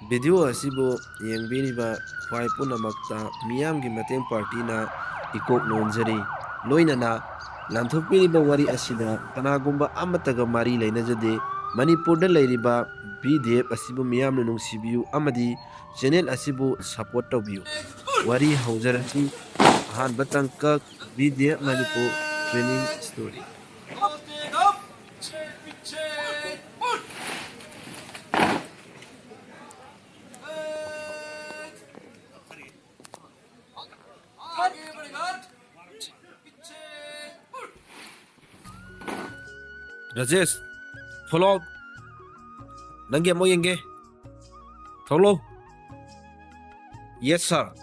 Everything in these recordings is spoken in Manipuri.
Video asibu yengbiriba khwai punamakta miyamgi mateng party-na ikok nonjari loinana lanthokpiriba wari asida kanagumba amataga mari lainajade Manipurda lairiba BDF asibu miyamna nungsibiyu amadi channel asibu support toubiyu wari haujarasi ahanba tangkak BDF Manipur training story. Rajesh, follow. Nange mo yenge. Follow. Yes sir.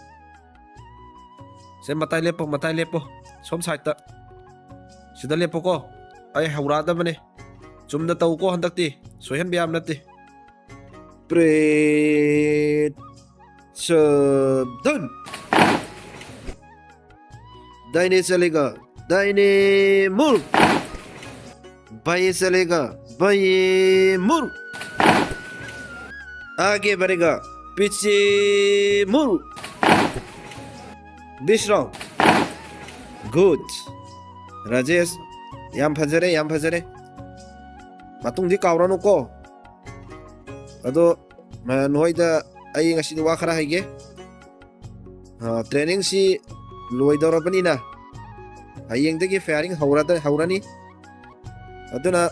Se matai lepo. Som side ta. Sida lepo ko. Ay haurada mane. Chumna tau ko handakti. Soyan biyam nati. Pret. Done. दाहिने चलेगा दाहिने मुड़ बाएं चलेगा बाएं मुड़ आगे बढ़ेगा पीछे मुड़ विश्राम गुड राजेश याम फजरे मतुंगदी कावरानो को अदो नोइदा आई ngasi wa khara haige training si loidorabani hayengdagi firing haurani aduna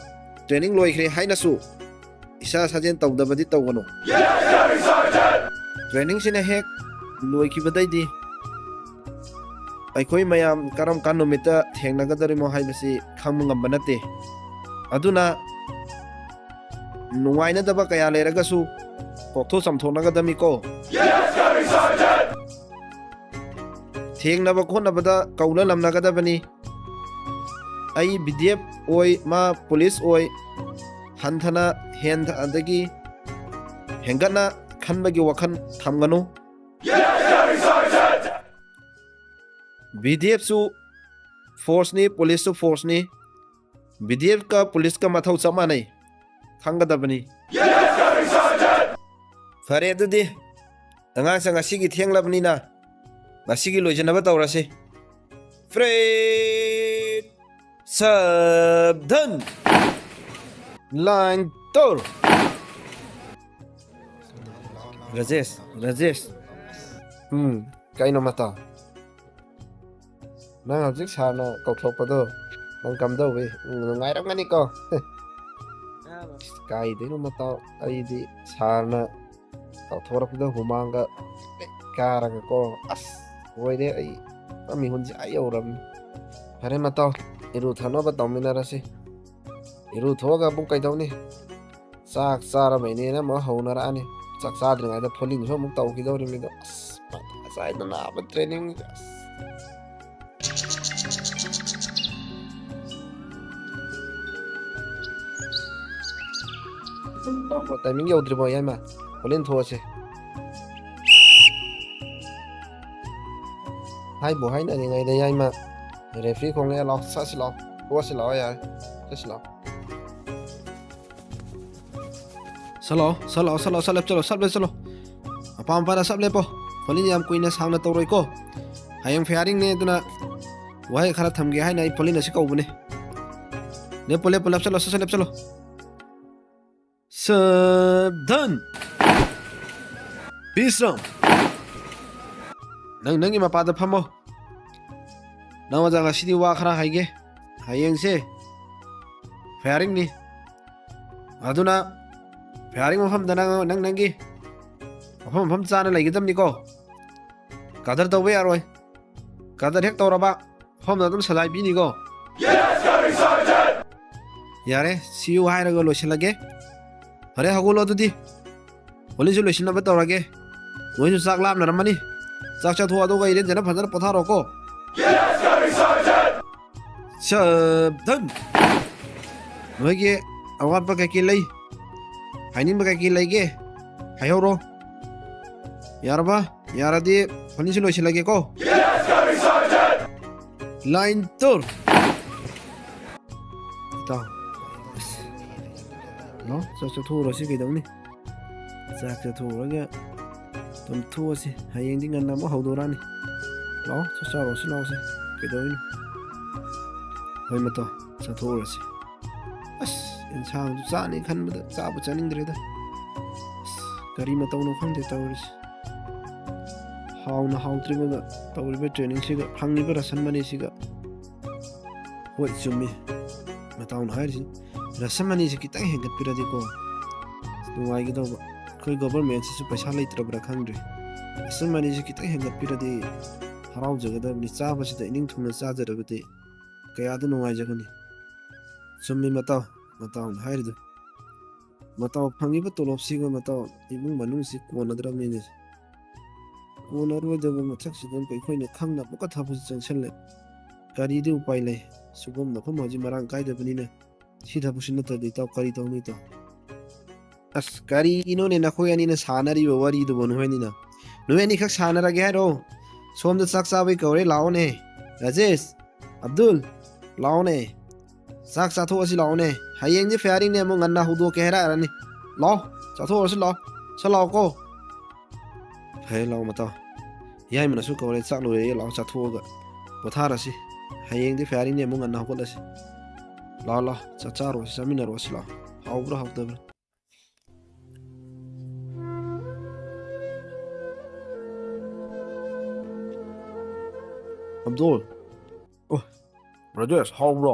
training loikhre hainasu isa sajen tawdabadi tawgano training sina hek loikhibadaidi aikoi mayam karam kanomita thengnagadari mo haibasi khangmangamba nate aduna nuwaina daba kaya leragasu kokto samthonagadami ko थेंगनबा खोनबदा कौना लमनागदबनी आई BDF ओय मा पुलिस ओय हंथना हेंथ अदगी हेंगना खनबगी वखन थमगनु BDF सु फोर्स नि पुलिस सु फोर्स नि BDF का पुलिस का मथौ समानै खंगदबनी फरे अदुदि अंगांग संग सिगी थेंगलबनी ना Masigi loijanaba tawrase Fred Sabdan Line Tor Rajesh Kaino mata Nang hajik sana kau thokpado nang kamdaw we ngairap ngani ko Kai dino mata ai di sana kau thorapdo humanga karaga ko as Woi de ai ami hunji ai oram hare matao iru thano ba tawmina rase iru thoga bung kai dawni sak sara maine na ma hauna ra ani sak sadri ngai da pholing so muk taw ki dawri mi do sai na ba training timing yaudri bo yama pholin those hai bộ hai này ngày đây ai mà referee không nghe lo sao xí lo qua xí lo vậy xí lo sao lep chalo apa para sab lepo poli yam kuina sauna toroi ko hayang firing ne duna wai khara tham ge hai nai poli na si ko bune lepo lep chalo sabdan bisam Nang mapada phamo nang wajaga sidi wa khara haige hayeng se firing ni aduna firing mafam dana nangi mafam chana laigidam ni ko kadar tawbe aroi kadar hek tawraba phom dum salai bi ni ko yare siu haira go losilage hare hagulo dudi oli ju losinna ba tawrage moi ju sak lam na ramani sak cha thua do ga iren jana phajana patha roko sabdan noige awan pa kai lei hainin ba kai lei ge hayoro yarba yaradi phani si loisi lage ko line tour ta no sak cha thu ro si ge dawni ꯆꯥꯛ ꯆꯥꯊꯣꯛꯎꯔꯒ ꯇꯨꯝꯊꯣꯛꯑꯁꯤ ꯍꯌꯦꯡꯗꯤ ꯉꯟꯅ ꯑꯃꯨꯛ ꯍꯧꯗꯣꯔꯛꯑꯅꯤ ꯂꯥꯛꯑꯣ ꯆꯥꯛ ꯆꯥꯔꯨꯔꯁꯤ ꯂꯥꯛꯑꯣꯁꯦ ꯀꯩꯗꯧꯔꯤꯅꯣ ꯍꯣꯏ ꯃꯇꯥꯎ ꯆꯥꯊꯣꯛꯎꯔꯁꯤ ꯑꯁ ꯏꯟꯁꯥꯡꯁꯨ ꯆꯥꯅꯤ ꯈꯟꯕꯗ ꯆꯥꯕ ꯆꯥꯅꯤꯡꯗ꯭ꯔꯦꯗ ꯑꯁ ꯀꯔꯤ ꯃꯇꯧꯅꯣ ꯈꯪꯗꯦ ꯇꯧꯔꯤꯁꯤ ꯍꯥꯎꯅ ꯍꯥꯎꯇ꯭ꯔꯤꯕꯒ ꯇꯧꯔꯤꯕ ꯇ꯭ꯔꯦꯅꯤꯡꯁꯤꯒ ꯐꯪꯉꯤꯕ ꯔꯁꯟ ꯃꯅꯤꯁꯤꯒ ꯍꯣꯏ ꯆꯨꯝꯃꯤ ꯃꯇꯥꯎꯅ ꯍꯥꯏꯔꯤꯁꯤ ꯔꯁꯟ ꯃꯅꯤꯁꯤ ꯈꯤꯇꯪ ꯍꯦꯟꯒꯠꯄꯤꯔꯗꯤꯀꯣ ꯅꯨꯡꯉꯥꯏꯒꯗꯧꯕ ꯑꯩꯈꯣꯏ ꯒꯣꯕꯔꯃꯦꯟꯁꯤꯁꯨ ꯄꯩꯁꯥ ꯂꯩꯇ꯭ꯔꯕ꯭ꯔꯥ ꯈꯪꯗ꯭ꯔꯦ ꯔꯁꯟ ꯃꯅꯤꯁꯤ ꯈꯤꯇꯪ ꯍꯦꯟꯒꯠꯄꯤꯔꯗꯤ ꯍꯔꯥꯎꯖꯒꯗꯕꯅꯤ ꯆꯥꯕꯁꯤꯗ ꯏꯅꯤꯡ ꯊꯨꯡꯅ ꯆꯥꯖꯔꯕꯗꯤ ꯀꯌꯥꯗ ꯅꯨꯡꯉꯥꯏꯖꯒꯅꯤ ꯆꯨꯝꯃꯤ ꯃꯇꯥꯎꯅ ꯍꯥꯏꯔꯤꯗꯨ ꯃꯇꯥꯎ ꯐꯪꯉꯤꯕ ꯇꯣꯂꯣꯞꯁꯤꯒ ꯃꯇꯥꯎ ꯏꯃꯨꯡ ꯃꯅꯨꯡꯁꯤ ꯀꯣꯟꯅꯗ꯭ꯔꯕꯅꯤꯅꯦ ꯀꯣꯟꯅꯔꯣꯏꯗꯕ ꯃꯊꯛꯁꯤꯗ ꯑꯩꯈꯣꯏꯅ ꯈꯪꯅ ꯑꯃꯨꯛꯀ ꯊꯕꯛꯁꯤ ꯆꯪꯁꯤꯜꯂꯦ ꯀꯔꯤꯗꯤ ꯎꯄꯥꯏ ꯂꯩ ꯁꯨꯐꯝ ꯃꯐꯝ ꯍꯧꯖꯤꯛ ꯃꯔꯥꯡ ꯀꯥꯏꯗꯕꯅꯤꯅ ꯁꯤ ꯊꯕꯛꯁꯤ ꯅꯠꯇ꯭ꯔꯗꯤ ꯏꯇꯥꯎ ꯀꯔꯤ ꯇꯧꯅꯤ ꯏꯇꯥꯎ ꯑꯁ ꯀꯔꯤꯅꯣꯅꯦ ꯅꯈꯣꯏ ꯑꯅꯤꯅ ꯁꯥꯟꯅꯔꯤꯕ ꯋꯥꯔꯤꯗꯨꯕꯨ ꯅꯣꯏ ꯑꯅꯤꯈꯛ ꯁꯥꯟꯅꯔꯒꯦ ꯍꯥꯏꯔꯣ ꯁꯣꯝꯗ ꯆꯥꯛ ꯆꯥꯕꯩ ꯀꯧꯔꯦ ꯂꯥꯛꯑꯣꯅꯦ ꯔꯥꯖꯦꯁ ꯑब्ꯗꯨꯜ ꯂꯥꯛꯑꯣꯅꯦ ꯆꯥꯛ ꯆꯥꯊꯣꯛꯑꯁꯤ ꯂꯥꯛꯑꯣꯅꯦ ꯍꯌꯦꯡꯗꯤ ꯐꯤꯌꯥꯔꯤꯡꯅꯦ ꯑꯃꯨꯛ ꯉꯟꯅ ꯍꯧꯗꯣꯛꯀꯦ ꯍꯥꯏꯔꯛꯑꯅꯤ ꯂꯥꯛꯑꯣ ꯆꯥꯊꯣꯛꯑꯔꯁꯤ ꯂꯥꯛꯑꯣ ꯁꯠ ꯂꯥꯛꯑꯣꯀꯣ ꯐꯔꯦ ꯂꯥꯛꯑꯣ ꯃꯇꯥꯎ ꯌꯥꯏꯃꯅꯁꯨ ꯀꯧꯔꯦ ꯆꯥꯛ ꯂꯣꯏꯔꯦ ꯂꯥꯛꯑꯣ ꯆꯥꯊꯣꯛꯑꯒ ꯄꯣꯊꯥꯔꯁꯤ ꯍꯌꯦꯡꯗꯤ ꯐꯤꯌꯥꯔꯤꯡꯅꯦ ꯑꯃꯨꯛ ꯉꯟꯅ ꯍꯧꯒꯠꯂꯁꯤ ꯂꯥꯛꯑꯣ ꯆꯥꯛ ꯆꯥꯔꯨꯔꯁꯤ ꯆꯥꯃꯤꯟꯅꯔꯨꯔꯁꯤ ꯂꯥꯛꯑꯣ ꯍꯥꯎꯕ꯭ꯔꯥ ꯍꯥꯎꯇꯕ꯭ꯔꯥ ꯑब्ꯗꯨꯜ ꯑꯣ ꯔꯥꯖꯦꯁ ꯍꯥꯎꯕ꯭ꯔꯣ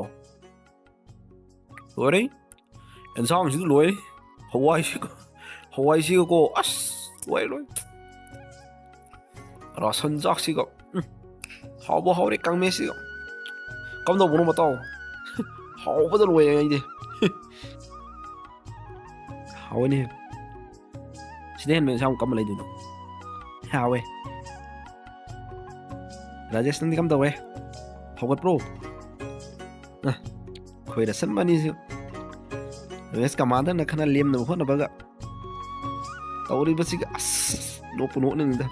ꯂꯣꯏꯔꯦ ꯑꯦꯟꯁꯥꯡꯁꯤ도 ꯂꯣꯏꯔꯦ ꯍꯋꯥꯏꯁꯤꯒꯀꯣ ꯑꯁ ꯂꯣꯏ ꯔꯥꯁꯟ ꯆꯥꯛꯁꯤꯒ ꯍꯥꯎꯕ ꯍꯥꯎꯔꯦ ꯀꯥꯡꯃꯦꯠꯁꯤꯒ ꯀꯝꯗꯧꯕꯅꯣ ꯃꯇꯥꯎ ꯍꯥꯎꯕꯗ ꯂꯣꯏꯔꯦ ꯑꯩꯗꯤ ꯍꯥꯎꯋꯦꯅꯦ ꯁꯤꯗ ꯍꯦꯟꯕ ꯏꯟꯁꯥꯡ ꯀꯝꯕ ꯂꯩꯗꯣꯏꯅꯣ ꯍꯥꯎꯋꯦ ꯔꯥꯖꯦꯁ ꯅꯪꯗꯤ ꯀꯝ ꯇꯧꯋꯦ ꯍꯧꯒꯠꯄ꯭ꯔꯣ ꯑꯩꯈꯣꯏ ꯔꯁꯟ ꯃꯅꯤꯁꯨ ꯔꯦꯁ ꯀꯃꯥꯟꯗꯔꯅ ꯈꯔ ꯂꯦꯝꯅꯕ ꯍꯣꯠꯅꯕꯒ ꯇꯧꯔꯤꯕꯁꯤꯒ ꯑꯁ ꯅꯣꯛꯄꯨ ꯅꯣꯛꯅꯤꯡꯉꯤꯗ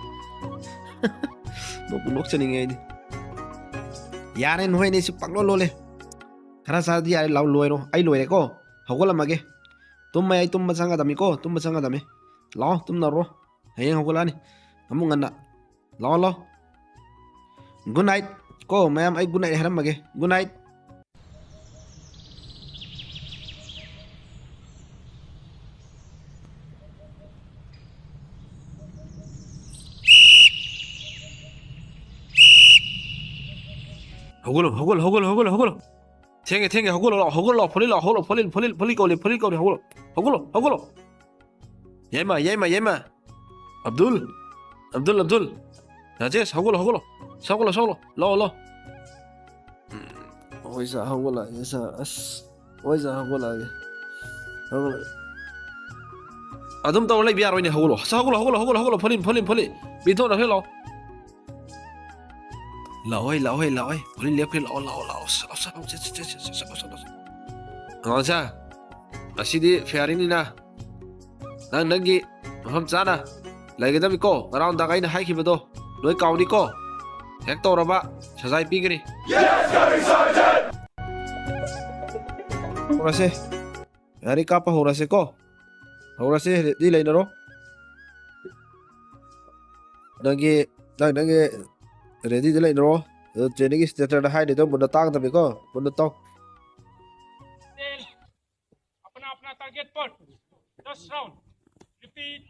ꯅꯣꯛꯄꯨ ꯅꯣꯛꯆꯅꯤꯡꯉꯦ ꯑꯩꯗꯤ ꯌꯥꯔꯦ ꯅꯣꯏ ꯑꯅꯤꯁꯨ ꯄꯪꯂꯣꯟ ꯂꯣꯜꯂꯦ ꯈꯔ ꯆꯥꯔꯗꯤ ꯌꯥꯔꯦ ꯂꯣꯏꯔꯣ ꯑꯩ ꯂꯣꯏꯔꯦꯀꯣ ꯍꯧꯒꯠꯂꯝꯃꯒꯦ ꯇꯨꯝꯃꯦ ꯑꯩ ꯇꯨꯝꯕ ꯆꯪꯒꯗꯝꯅꯤꯀꯣ ꯇꯨꯝꯕ ꯆꯪꯒꯗꯝꯅꯤ ꯂꯥꯛꯑꯣ ꯇꯨꯝꯅꯔꯣ ꯍꯌꯦꯡ ꯍꯧꯒꯠꯂꯛꯑꯅꯤ ꯑꯃꯨꯛ ꯉꯟꯅ ꯂꯥꯛꯑꯣ ꯒꯨꯗ ꯅꯥꯏꯠ ꯀꯣ ꯃꯌꯥꯝ ꯑꯩ ꯒꯨꯗ ꯅꯥꯏꯠ ꯍꯥꯏꯔꯝꯃꯒꯦ ꯒꯨꯗ ꯅꯥꯏꯠ ꯍꯧꯒꯠꯂꯣ ꯊꯦꯡꯉꯦ ꯍꯧꯒꯠꯂꯣ ꯐꯨꯂꯤ ꯀꯧꯂꯤ ꯍꯧꯒꯠꯂꯣ ꯌꯥꯏꯃ ꯑब्ꯗꯨꯜ ꯔꯥꯖꯦꯁ ꯍꯧꯒꯠꯂꯣ ꯁꯧꯒꯠꯂꯣ ꯂꯥꯛꯑꯣ ꯍꯣꯏ ꯁꯥ ꯍꯧꯒꯠꯂꯛꯑꯒꯦ ꯁꯥ ꯑꯁ ꯍꯣꯏ ꯁꯥ ꯍꯧꯒꯠꯂꯛꯑꯒꯦ ꯑꯗꯨꯝ ꯇꯧꯔ ꯂꯩꯕ ꯌꯥꯔꯣꯏꯅꯦ ꯍꯧꯒꯠꯂꯣ ꯐꯨꯂꯤ ꯄꯤꯊꯣꯛꯅꯈ꯭ꯔꯦ ꯂꯥꯛꯑꯣꯏ ꯐꯨꯂꯤ ꯂꯦꯞꯈ꯭ꯔꯦ ꯂꯥꯛꯑꯣ ꯑꯉꯥꯡꯁꯥ ꯑꯁꯤꯗꯤ ꯐꯤꯌꯥꯔꯤꯡꯅꯤꯅ ꯅꯪꯒꯤ ꯃꯐꯝ ꯆꯥꯅ ꯂꯩꯒꯗꯕꯅꯤꯀꯣ ꯉꯔꯥꯡ ꯅꯨꯡꯗꯥꯡ ꯑꯩꯅ ꯍꯥꯏꯈꯤꯕꯗꯣ ꯂꯣꯏ ꯀꯥꯎꯅꯤꯀꯣ ꯍꯦꯛ ꯇꯧꯔꯕ ꯁꯖꯥꯏ ꯄꯤꯒꯅꯤ ꯍꯧꯔꯁꯦ ꯌꯥꯔꯤ ꯀꯥꯞꯄ ꯍꯧꯔꯁꯦꯀꯣ ꯍꯧꯔꯁꯦ ꯔꯦꯗꯤ ꯂꯩꯅꯔꯣ ꯅꯪꯒꯤ ꯔꯦꯗꯤꯗ ꯂꯩꯅꯔꯣ ꯑꯗꯣ ꯇ꯭ꯔꯦꯅꯤꯡꯒꯤ ꯏꯁꯇꯦꯇꯔꯗ ꯍꯥꯏꯔꯤꯗꯣ ꯃꯨꯟꯅ ꯇꯥꯒꯗꯕꯅꯤꯀꯣ ꯃꯨꯟꯅ ꯇꯥꯎ अपना टारगेट पर 10 राउंड रिपीट